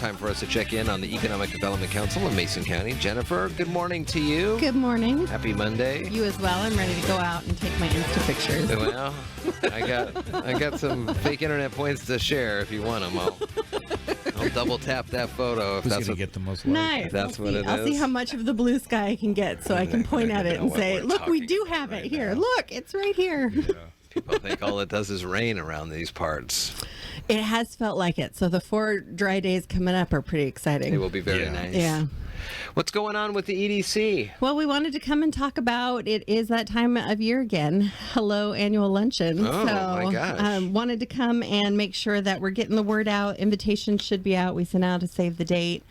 time for us to check in on the Economic Development Council of Mason County. Jennifer, good morning to you. Good morning. Happy Monday. You as well. I'm ready to go out and take my Insta pictures. Well, I got some fake internet points to share if you want them. I'll double tap that photo if that's what get the most likes. Nice. That's what it is. I'll see how much of the blue sky I can get so I can point at it and say, look, we do have it here. Look, it's right here. Yeah. People think all it does is rain around these parts. It has felt like it. So the 4 dry days coming up are pretty exciting. It will be very nice. Yeah. What's going on with the EDC? Well, we wanted to come and talk about, it is that time of year again. Hello, annual luncheon. Oh, my gosh. Wanted to come and make sure that we're getting the word out. Invitations should be out. We sent out a save the date.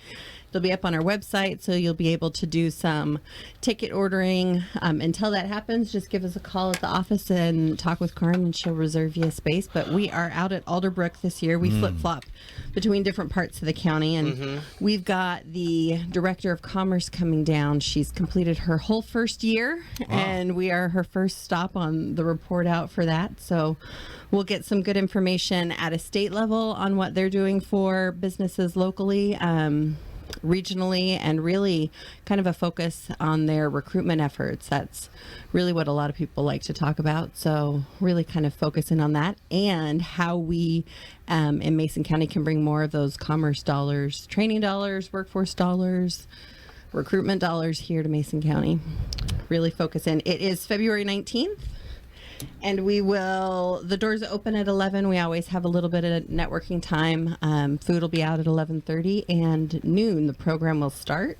They'll be up on our website, so you'll be able to do some ticket ordering. Until that happens, just give us a call at the office and talk with Karin, and she'll reserve you a space. But we are out at Alderbrook this year. We flip-flop between different parts of the county, and we've got the Director of Commerce coming down. She's completed her whole first year, and we are her first stop on the report out for that. So we'll get some good information at a state level on what they're doing for businesses locally, regionally, and really kind of a focus on their recruitment efforts. That's really what a lot of people like to talk about. So really kind of focusing on that and how we in Mason County can bring more of those commerce dollars, training dollars, workforce dollars, recruitment dollars here to Mason County. Really focus in. It is February 19th. And the doors open at 11. We always have a little bit of networking time. Food will be out at 11:30, and noon the program will start.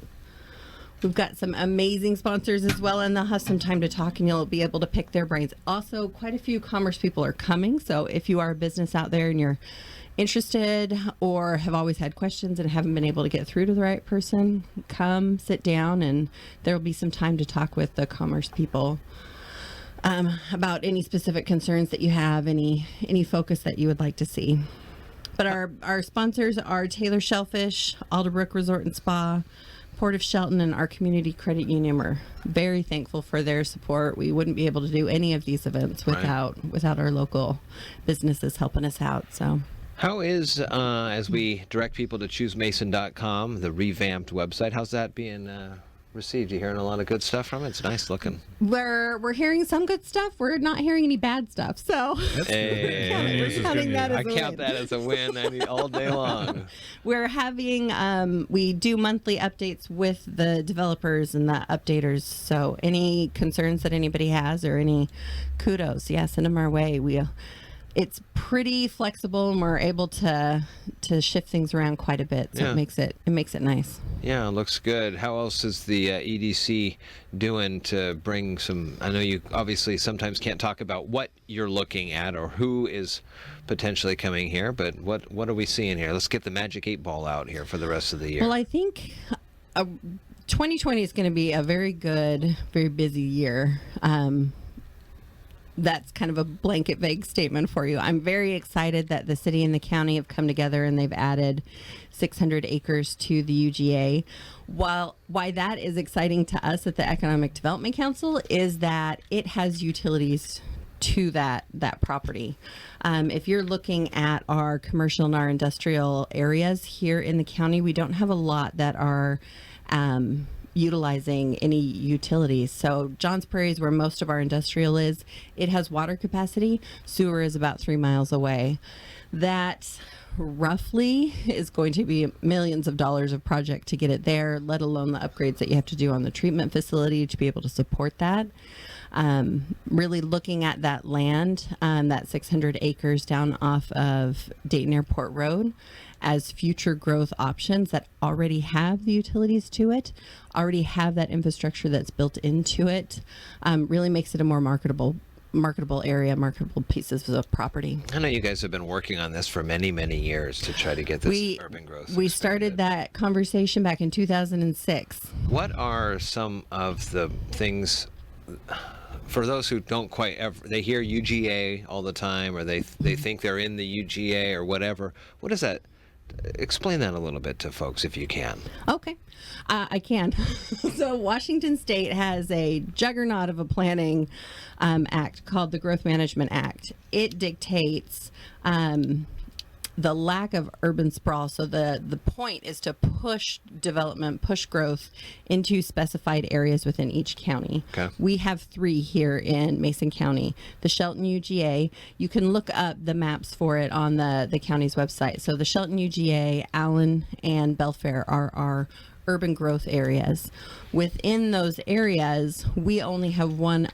We've got some amazing sponsors as well, and they'll have some time to talk, and you'll be able to pick their brains. Also, quite a few commerce people are coming, so if you are a business out there and you're interested or have always had questions and haven't been able to get through to the right person, come, sit down, and there will be some time to talk with the commerce people about any specific concerns that you have, any focus that you would like to see. But our sponsors are Taylor Shellfish, Alderbrook Resort and Spa, Port of Shelton, and our Community Credit Union. We're very thankful for their support. We wouldn't be able to do any of these events without our local businesses helping us out. So. How is, as we direct people to choosemason.com, the revamped website, how's that being received? You hearing a lot of good stuff from it? It's nice looking. We're hearing some good stuff. We're not hearing any bad stuff. So hey, we're counting that as I count that as a win all day long. We're having we do monthly updates with the developers and the updaters. So any concerns that anybody has or any kudos, send them our way. It's pretty flexible, and we're able to shift things around quite a bit. So it makes it nice. Yeah, it looks good. How else is the EDC doing to bring some? I know you obviously sometimes can't talk about what you're looking at or who is potentially coming here, but what are we seeing here? Let's get the magic 8 ball out here for the rest of the year. Well, I think 2020 is going to be a very good, very busy year. That's kind of a blanket vague statement for you. I'm very excited that the city and the county have come together and they've added 600 acres to the UGA. Why that is exciting to us at the Economic Development Council is that it has utilities to that property. If you're looking at our commercial and our industrial areas here in the county, we don't have a lot that are utilizing any utilities. So Johns Prairie is where most of our industrial is. It has water capacity. Sewer is about 3 miles away. That roughly is going to be millions of dollars of project to get it there, let alone the upgrades that you have to do on the treatment facility to be able to support that. Really looking at that land, that 600 acres down off of Dayton Airport Road as future growth options that already have the utilities to it, already have that infrastructure that's built into it, really makes it a more marketable area, marketable pieces of property. I know you guys have been working on this for many, many years to try to get this urban growth. We started that conversation back in 2006. What are some of the things, for those who don't quite ever, they hear UGA all the time, or they think they're in the UGA or whatever. What is that? Explain that a little bit to folks if you can. Okay, I can. So Washington State has a juggernaut of a planning act called the Growth Management Act. It dictates the lack of urban sprawl. So the point is to push development, push growth into specified areas within each county. Okay. We have 3 here in Mason County. The Shelton UGA, you can look up the maps for it on the county's website. So the Shelton UGA, Allen, and Belfair are our urban growth areas. Within those areas, we only have one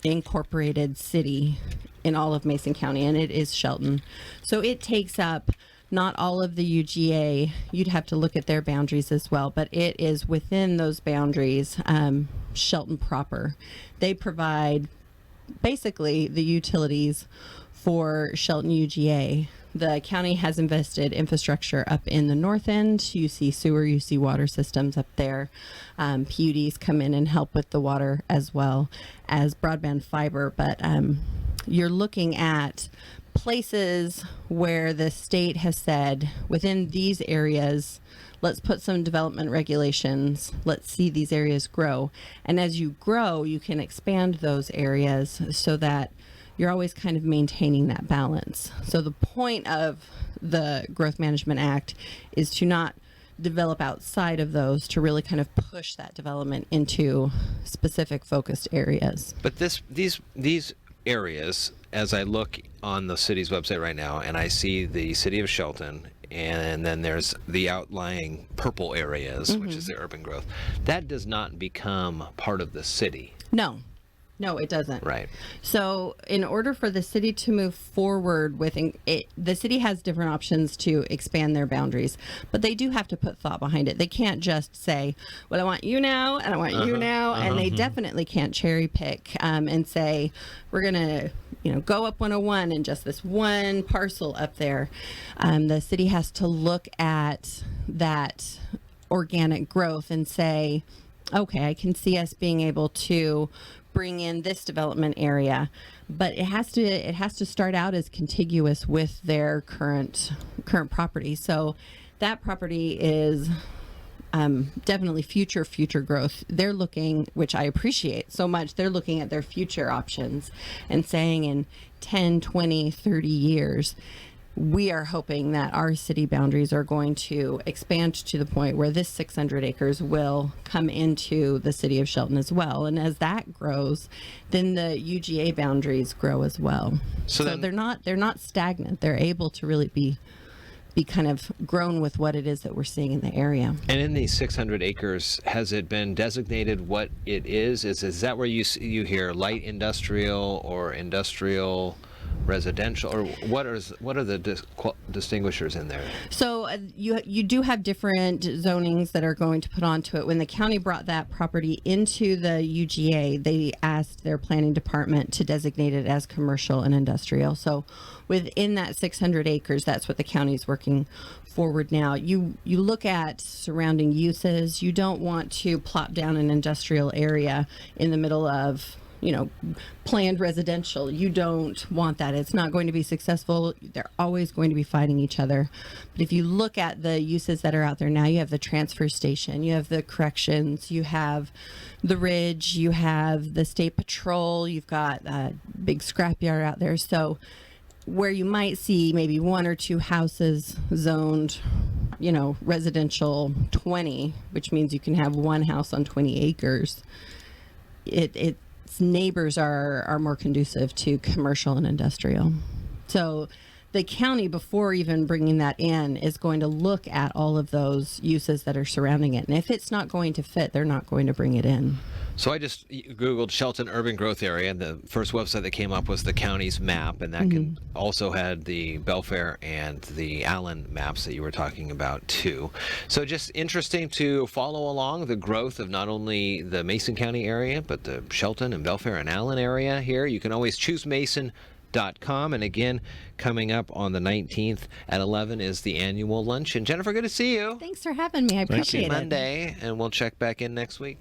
incorporated city in all of Mason County, and it is Shelton. So it takes up not all of the UGA. You'd have to look at their boundaries as well, but it is within those boundaries, Shelton proper. They provide basically the utilities for Shelton UGA. The county has invested infrastructure up in the north end. You see sewer, you see water systems up there. PUDs come in and help with the water as well as broadband fiber. But you're looking at places where the state has said within these areas, let's put some development regulations. Let's see these areas grow. And as you grow, you can expand those areas so that you're always kind of maintaining that balance. So the point of the Growth Management Act is to not develop outside of those, to really kind of push that development into specific focused areas. But these areas, as I look on the city's website right now, and I see the city of Shelton, and then there's the outlying purple areas, which is the urban growth, that does not become part of the city. No, it doesn't. Right. So in order for the city to move forward with it, the city has different options to expand their boundaries, but they do have to put thought behind it. They can't just say, well, I want you now, and I want you now, and they definitely can't cherry pick and say, we're going to go up 101 and just this one parcel up there. The city has to look at that organic growth and say, okay, I can see us being able to bring in this development area, but it has to start out as contiguous with their current property. So that property is definitely future growth. They're looking, which I appreciate so much, they're looking at their future options and saying in 10, 20, 30 years, we are hoping that our city boundaries are going to expand to the point where this 600 acres will come into the city of Shelton as well. And as that grows, then the UGA boundaries grow as well. So they're not stagnant. They're able to really be kind of grown with what it is that we're seeing in the area. And in these 600 acres, has it been designated what it is? Is that where you hear light industrial or industrial residential, or what are the distinguishers in there? So you do have different zonings that are going to put onto it. When the county brought that property into the UGA, they asked their planning department to designate it as commercial and industrial. So within that 600 acres, that's what the county is working forward now. You look at surrounding uses. You don't want to plop down an industrial area in the middle of planned residential. You don't want that. It's not going to be successful. They're always going to be fighting each other. But if you look at the uses that are out there now, you have the transfer station, you have the corrections, you have the Ridge, you have the State Patrol, you've got a big scrapyard out there. So where you might see maybe 1 or 2 houses zoned, residential 20, which means you can have 1 house on 20 acres, its neighbors are more conducive to commercial and industrial. So the county, before even bringing that in, is going to look at all of those uses that are surrounding it. And if it's not going to fit, they're not going to bring it in. So I just Googled Shelton Urban Growth Area, and the first website that came up was the county's map, and that also had the Belfair and the Allen maps that you were talking about too. So just interesting to follow along the growth of not only the Mason County area, but the Shelton and Belfair and Allen area here. You can always choose Mason.com, and again, coming up on the 19th at 11 is the annual luncheon. Jennifer, good to see you. Thanks for having me. I appreciate it. Monday, and we'll check back in next week.